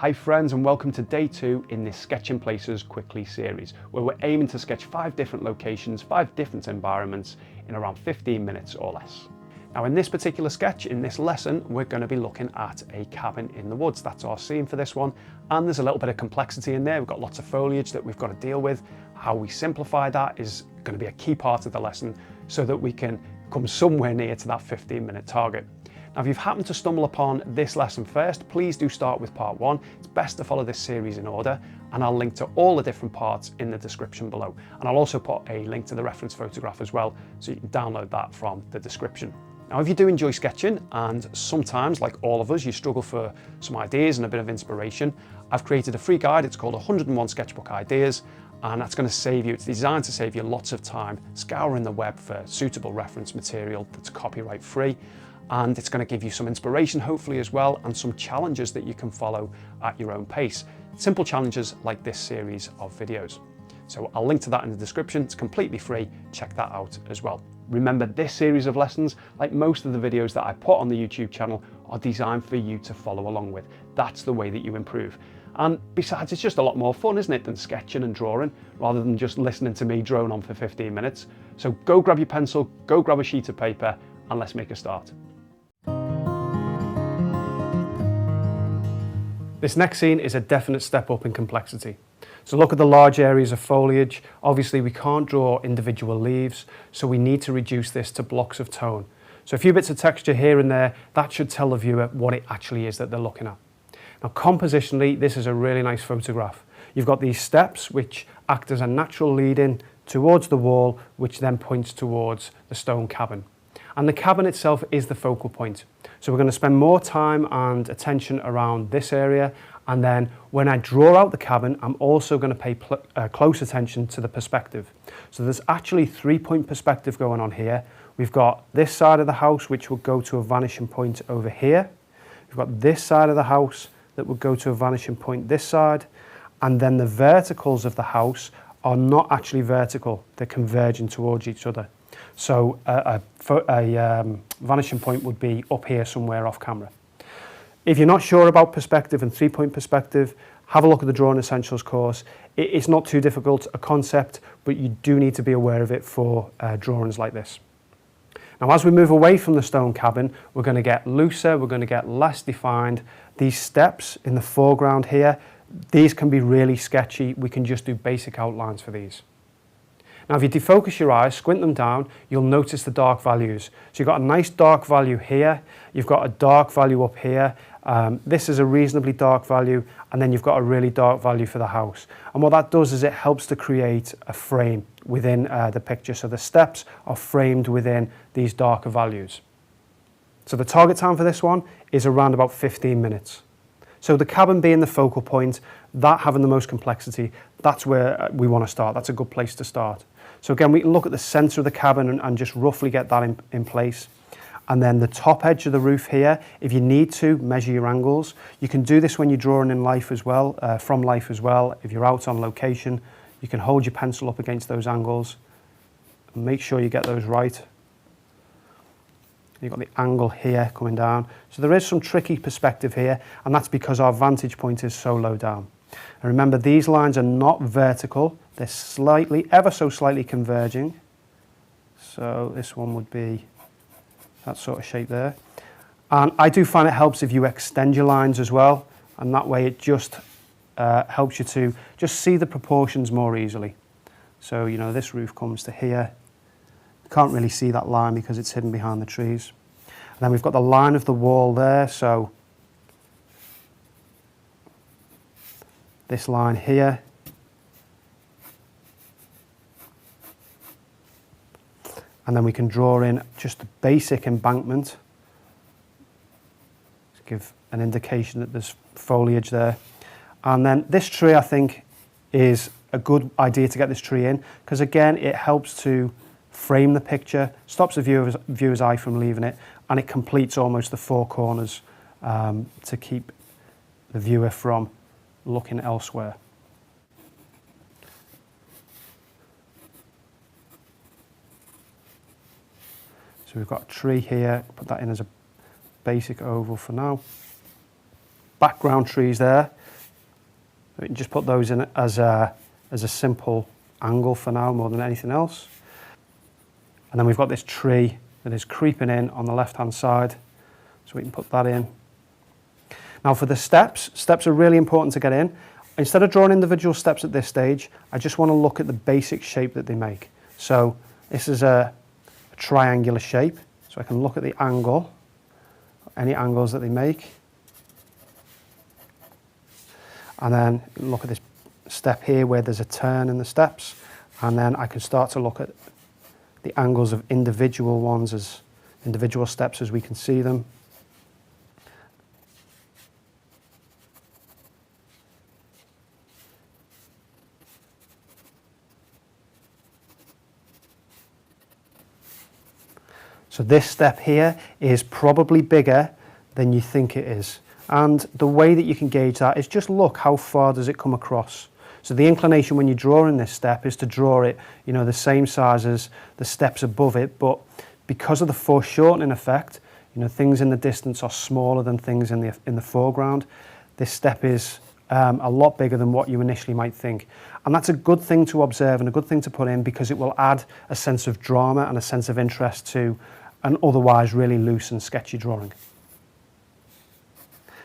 Hi friends, and welcome to day 2 in this Sketching Places Quickly series, where we're aiming to sketch 5 different locations, 5 different environments in around 15 minutes or less. Now in this particular sketch, in this lesson, we're going to be looking at a cabin in the woods. That's our scene for this one, and there's a little bit of complexity in there. We've got lots of foliage that we've got to deal with. How we simplify that is going to be a key part of the lesson so that we can come somewhere near to that 15-minute target. Now, if you've happened to stumble upon this lesson first, please do start with part 1. It's best to follow this series in order, and I'll link to all the different parts in the description below. And I'll also put a link to the reference photograph as well, so you can download that from the description. Now, if you do enjoy sketching, and sometimes, like all of us, you struggle for some ideas and a bit of inspiration, I've created a free guide. It's called 101 Sketchbook Ideas, and that's going to save you, it's designed to save you lots of time scouring the web for suitable reference material that's copyright free. And it's going to give you some inspiration, hopefully, as well, and some challenges that you can follow at your own pace. Simple challenges like this series of videos. So I'll link to that in the description. It's completely free. Check that out as well. Remember, this series of lessons, like most of the videos that I put on the YouTube channel, are designed for you to follow along with. That's the way that you improve. And besides, it's just a lot more fun, isn't it, than sketching and drawing, rather than just listening to me drone on for 15 minutes. So go grab your pencil, go grab a sheet of paper, and let's make a start. This next scene is a definite step up in complexity. So look at the large areas of foliage. Obviously we can't draw individual leaves, so we need to reduce this to blocks of tone. So a few bits of texture here and there, that should tell the viewer what it actually is that they're looking at. Now compositionally, this is a really nice photograph. You've got these steps which act as a natural lead-in towards the wall, which then points towards the stone cabin. And the cabin itself is the focal point. So we're going to spend more time and attention around this area, and then when I draw out the cabin, I'm also going to pay close attention to the perspective. So there's actually 3-point perspective going on here. We've got this side of the house which will go to a vanishing point over here. We've got this side of the house that will go to a vanishing point this side, and then the verticals of the house are not actually vertical, they're converging towards each other. So a vanishing point would be up here somewhere off camera. If you're not sure about perspective and 3-point perspective, have a look at the Drawing Essentials course. It's not too difficult a concept, but you do need to be aware of it for drawings like this. Now, as we move away from the stone cabin, we're going to get looser, we're going to get less defined. These steps in the foreground here, these can be really sketchy. We can just do basic outlines for these. Now, if you defocus your eyes, squint them down, you'll notice the dark values. So you've got a nice dark value here, you've got a dark value up here, this is a reasonably dark value, and then you've got a really dark value for the house. And what that does is it helps to create a frame within the picture. So the steps are framed within these darker values. So the target time for this one is around about 15 minutes. So the cabin being the focal point, that having the most complexity, that's where we want to start. That's a good place to start. So again, we can look at the center of the cabin and just roughly get that in place. And then the top edge of the roof here, if you need to, measure your angles. You can do this when you're drawing in life as well, from life as well. If you're out on location, you can hold your pencil up against those angles and make sure you get those right. You've got the angle here coming down. So there is some tricky perspective here, and that's because our vantage point is so low down. And remember, these lines are not vertical. They're slightly, ever so slightly converging. So this one would be that sort of shape there. And I do find it helps if you extend your lines as well, and that way it just helps you to just see the proportions more easily. So, you know, this roof comes to here. Can't really see that line because it's hidden behind the trees. And then we've got the line of the wall there, so this line here. And then we can draw in just a basic embankment to give an indication that there's foliage there. And then this tree, I think, is a good idea to get this tree in, because again, it helps to frame the picture, stops the viewer's eye from leaving it, and it completes almost the 4 corners to keep the viewer from looking elsewhere. So we've got a tree here, put that in as a basic oval for now. Background trees there. we can just put those in as a simple angle for now, more than anything else. And then we've got this tree that is creeping in on the left-hand side, so we can put that in. Now for the steps are really important to get in. Instead of drawing individual steps at this stage, I just want to look at the basic shape that they make. So this is a triangular shape, so I can look at the angle, any angles that they make. And then look at this step here where there's a turn in the steps, and then I can start to look at the angles of individual ones as individual steps as we can see them. So this step here is probably bigger than you think it is. And the way that you can gauge that is just look how far does it come across. So the inclination when you're drawing this step is to draw it, you know, the same size as the steps above it, but because of the foreshortening effect, you know, things in the distance are smaller than things in the foreground. This step is a lot bigger than what you initially might think. And that's a good thing to observe and a good thing to put in, because it will add a sense of drama and a sense of interest to an otherwise really loose and sketchy drawing.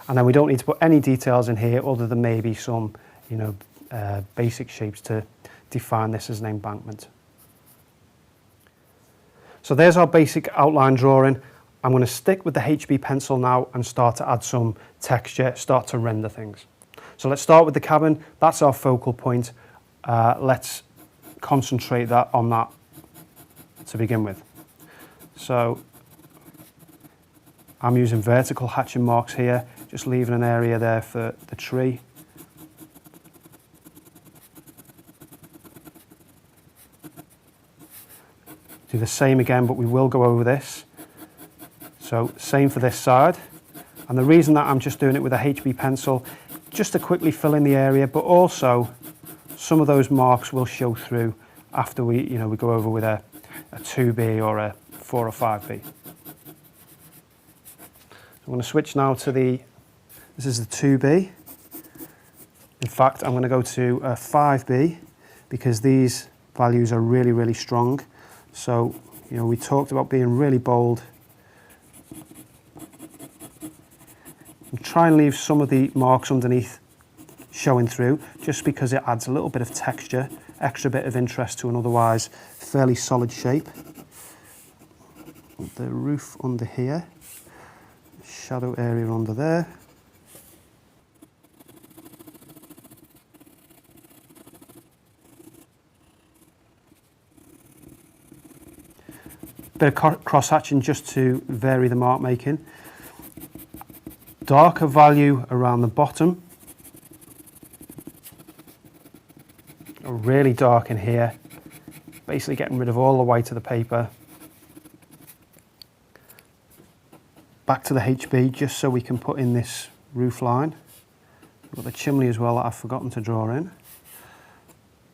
And then we don't need to put any details in here other than maybe some, you know, basic shapes to define this as an embankment. So there's our basic outline drawing. I'm going to stick with the HB pencil now and start to add some texture, start to render things. So let's start with the cabin. That's our focal point. Let's concentrate on that to begin with. So I'm using vertical hatching marks here, just leaving an area there for the tree. Do the same again, but we will go over this. So same for this side. And the reason that I'm just doing it with a HB pencil, just to quickly fill in the area, but also some of those marks will show through after we go over with a 2B or a 4 or 5B. I'm going to switch now to this is the 2B. In fact, I'm going to go to a 5B because these values are really, really strong. So, you know, we talked about being really bold. And try and leave some of the marks underneath showing through, just because it adds a little bit of texture, extra bit of interest to an otherwise fairly solid shape. The roof under here, shadow area under there. Bit of cross hatching just to vary the mark making. Darker value around the bottom. Really dark in here, basically getting rid of all the white of the paper. Back to the HB just so we can put in this roof line. We've got the chimney as well that I've forgotten to draw in.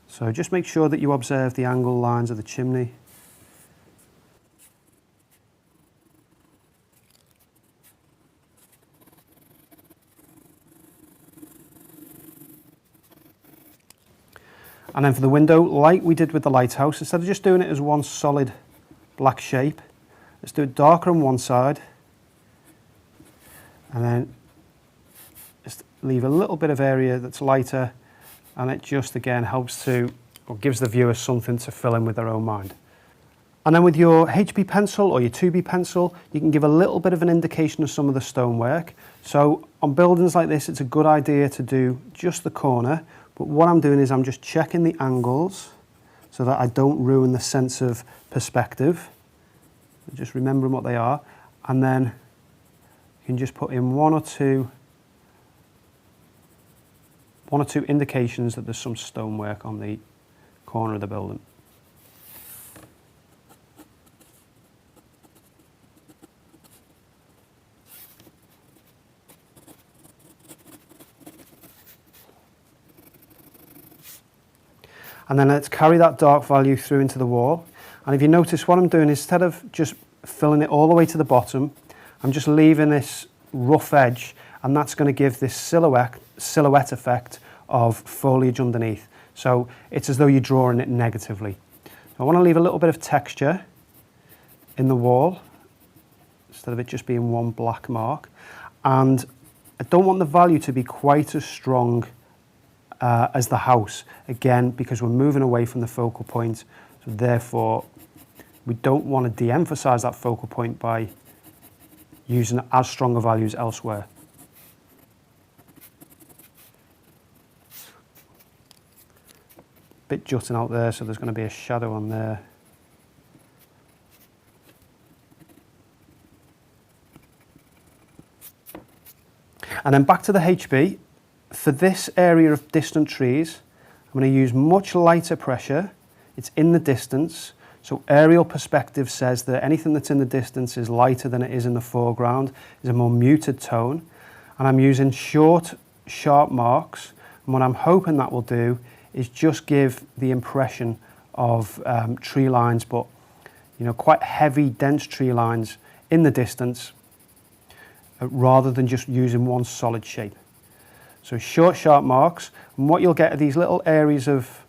So just make sure that you observe the angle lines of the chimney. And then for the window, like we did with the lighthouse, instead of just doing it as one solid black shape, let's do it darker on one side, and then just leave a little bit of area that's lighter, and it just again helps to, or gives the viewer something to fill in with their own mind. And then with your HB pencil or your 2B pencil, you can give a little bit of an indication of some of the stonework. So on buildings like this, it's a good idea to do just the corner. But what I'm doing is I'm just checking the angles so that I don't ruin the sense of perspective. Just remembering what they are. And then you can just put in one or two indications that there's some stonework on the corner of the building. And then let's carry that dark value through into the wall. And if you notice, what I'm doing, instead of just filling it all the way to the bottom, I'm just leaving this rough edge, and that's going to give this silhouette effect of foliage underneath. So it's as though you're drawing it negatively. I want to leave a little bit of texture in the wall instead of it just being one black mark. And I don't want the value to be quite as strong as the house, again, because we're moving away from the focal point. So therefore, we don't want to de-emphasize that focal point by using as stronger values elsewhere. Bit jutting out there, so there's going to be a shadow on there. And then back to the HB. For this area of distant trees, I'm going to use much lighter pressure. It's in the distance. So aerial perspective says that anything that's in the distance is lighter than it is in the foreground, is a more muted tone. And I'm using short, sharp marks. And what I'm hoping that will do is just give the impression of tree lines, but quite heavy, dense tree lines in the distance, rather than just using one solid shape. So short, sharp marks, and what you'll get are these little areas of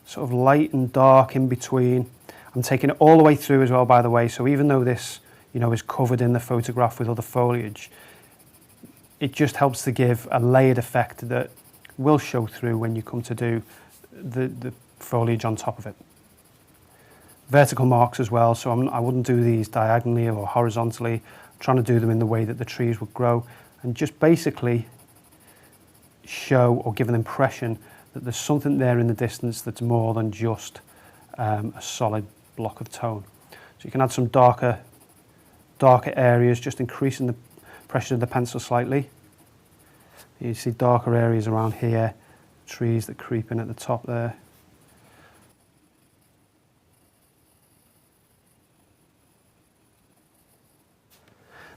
sort of light and dark in between. I'm taking it all the way through as well, by the way, so even though this is covered in the photograph with other foliage, it just helps to give a layered effect that will show through when you come to do the foliage on top of it. Vertical marks as well, so I wouldn't do these diagonally or horizontally. I'm trying to do them in the way that the trees would grow, and just basically show or give an impression that there's something there in the distance that's more than just a solid block of tone. So you can add some darker areas, just increasing the pressure of the pencil slightly. You see darker areas around here, trees that creep in at the top there.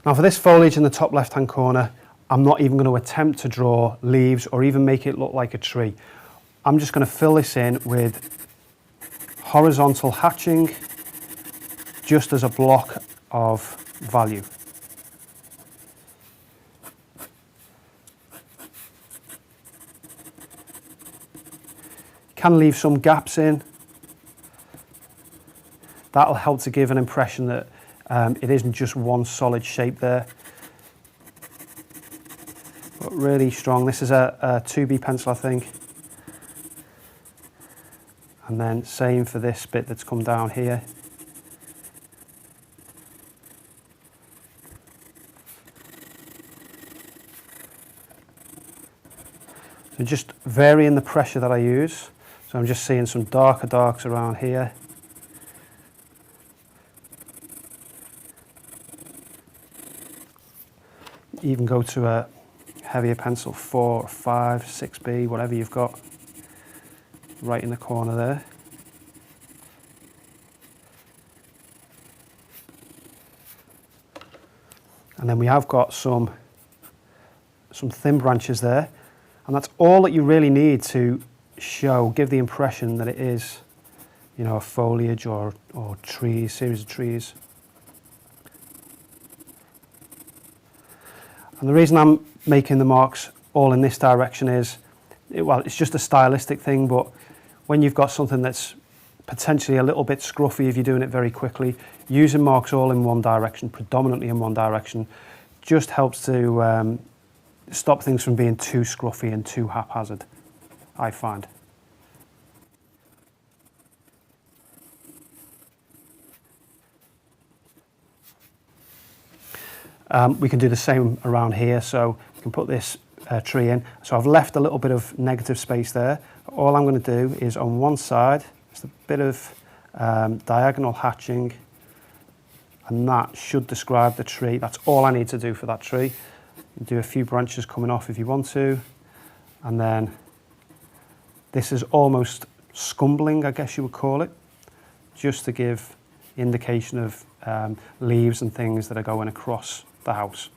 Now for this foliage in the top left hand corner, I'm not even going to attempt to draw leaves or even make it look like a tree. I'm just going to fill this in with horizontal hatching, just as a block of value. Can leave some gaps in. That'll help to give an impression that it isn't just one solid shape there. But really strong. This is a 2B pencil, I think. And then same for this bit that's come down here. So just varying the pressure that I use. So I'm just seeing some darker darks around here. Even go to a heavier pencil, 4, 5, 6B, whatever you've got, right in the corner there. And then we have got some thin branches there, and that's all that you really need to give the impression that it is, a foliage or trees, series of trees. And the reason I'm making the marks all in this direction is, it's just a stylistic thing, but when you've got something that's potentially a little bit scruffy, if you're doing it very quickly, using marks all in one direction, predominantly in one direction, just helps to stop things from being too scruffy and too haphazard, I find. We can do the same around here, so we can put this tree in. So I've left a little bit of negative space there. All I'm going to do is on one side, just a bit of diagonal hatching, and that should describe the tree. That's all I need to do for that tree. Do a few branches coming off if you want to, and then this is almost scumbling, I guess you would call it, just to give indication of leaves and things that are going across the house.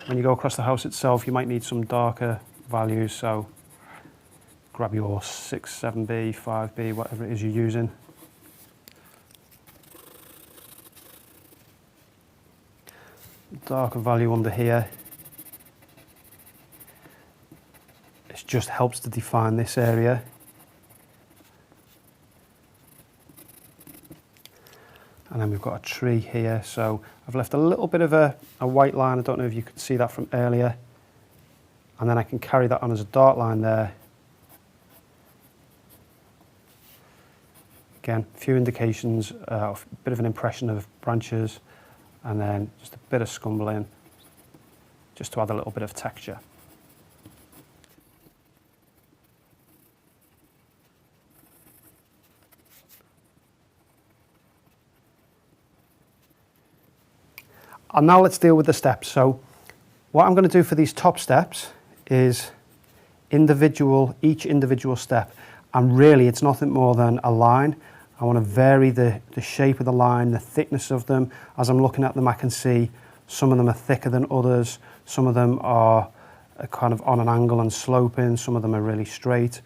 When you go across the house itself, you might need some darker values, so grab your 6, 7B, 5B, whatever it is you're using. Darker value under here. It just helps to define this area. And then we've got a tree here, so I've left a little bit of a white line. I don't know if you could see that from earlier. And then I can carry that on as a dark line there. Again, a few indications, a bit of an impression of branches, and then just a bit of scumbling, just to add a little bit of texture. And now let's deal with the steps. So what I'm going to do for these top steps is each individual step. And really it's nothing more than a line. I want to vary the shape of the line, the thickness of them. As I'm looking at them, I can see some of them are thicker than others. Some of them are kind of on an angle and sloping. Some of them are really straight.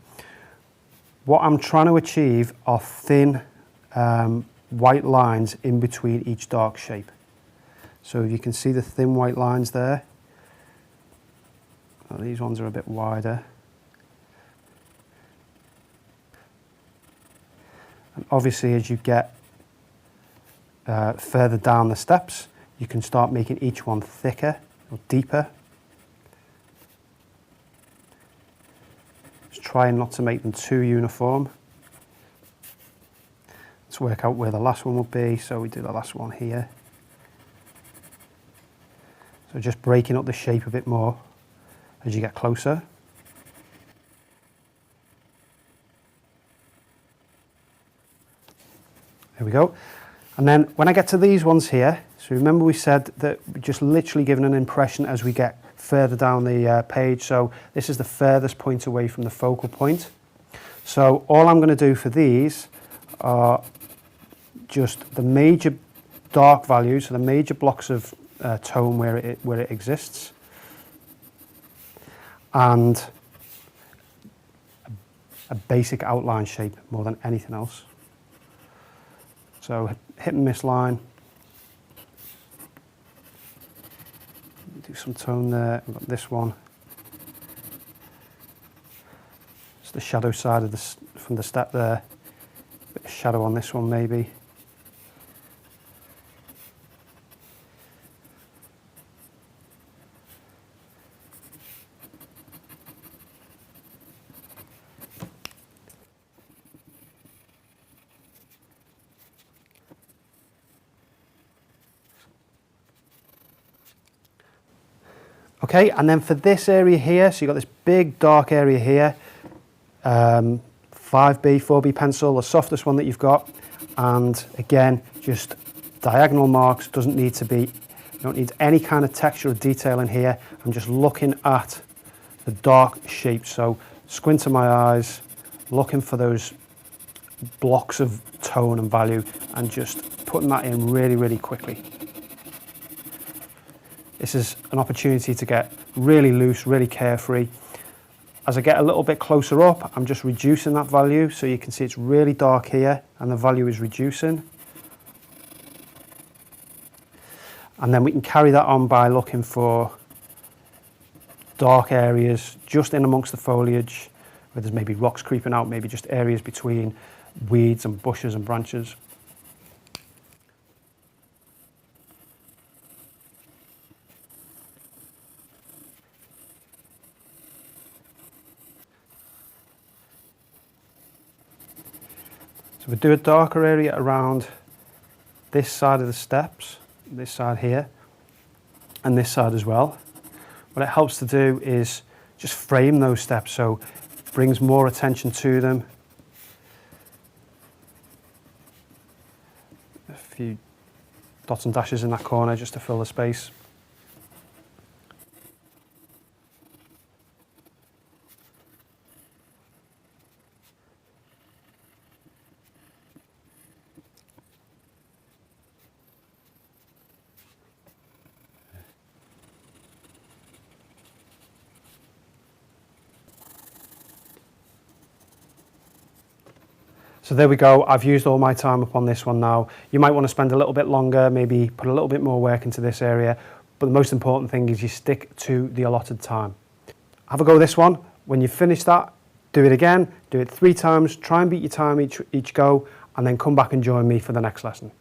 What I'm trying to achieve are thin white lines in between each dark shape. So you can see the thin white lines there. Well, these ones are a bit wider. And obviously as you get further down the steps, you can start making each one thicker or deeper. Just trying not to make them too uniform. Let's work out where the last one will be. So we do the last one here. So just breaking up the shape a bit more as you get closer. There we go. And then when I get to these ones here, so remember we said that we're just literally giving an impression as we get further down the page. So this is the furthest point away from the focal point. So all I'm going to do for these are just the major dark values, so the major blocks of tone where it exists, and a basic outline shape more than anything else. So hit and miss line, do some tone there. We've got this one. It's the shadow side of this from the step there. Bit of shadow on this one maybe. Okay, and then for this area here, so you've got this big dark area here, 5B, 4B pencil, the softest one that you've got, and again, just diagonal marks, doesn't need to be, you don't need any kind of texture or detail in here. I'm just looking at the dark shapes, so squinting my eyes, looking for those blocks of tone and value, and just putting that in really, really quickly. This is an opportunity to get really loose, really carefree. As I get a little bit closer up, I'm just reducing that value, so you can see it's really dark here and the value is reducing. And then we can carry that on by looking for dark areas just in amongst the foliage, where there's maybe rocks creeping out, maybe just areas between weeds and bushes and branches. So we do a darker area around this side of the steps, this side here, and this side as well. What it helps to do is just frame those steps, so it brings more attention to them. A few dots and dashes in that corner just to fill the space. So there we go, I've used all my time upon this one now. You might want to spend a little bit longer, maybe put a little bit more work into this area, but the most important thing is you stick to the allotted time. Have a go with this one. When you finish that, do it again, do it 3 times, try and beat your time each go, and then come back and join me for the next lesson.